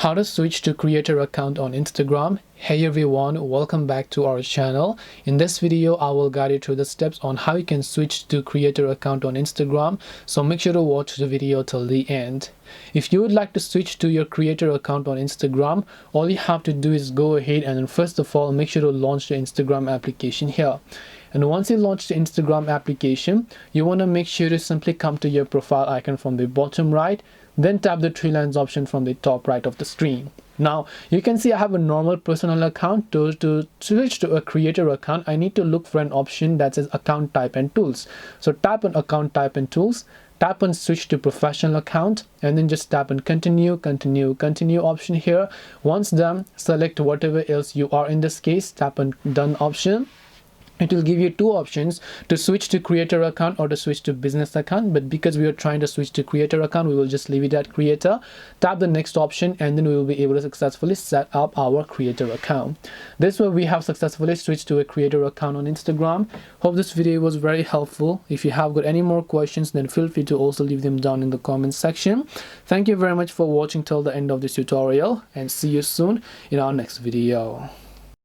How to switch to creator account on Instagram. Hey everyone, welcome back to our channel. In this video I will guide you through the steps on how you can switch to creator account on Instagram, so make sure to watch the video till the end. If you would like to switch to your creator account on Instagram, all you have to do is go ahead and first of all make sure to launch the Instagram application here. And once you launch the Instagram application, you want to make sure to simply come to your profile icon from the bottom right, then tap the three lines option from the top right of the screen. Now you can see I have a normal personal account. To switch to a creator account, I need to look for an option that says account type and tools. So tap on account type and tools, tap on switch to professional account, and then just tap on continue option here. Once done, select whatever else you are. In this case, tap on done option. It will give you two options, to switch to creator account or to switch to business account, but because we are trying to switch to creator account, we will just leave it at creator. Tap the next option and then we will be able to successfully set up our creator account. This way we have successfully switched to a creator account on Instagram. Hope this video was very helpful. If you have got any more questions, then feel free to also leave them down in the comment section. Thank you very much for watching till the end of this tutorial, and see you soon in our next video.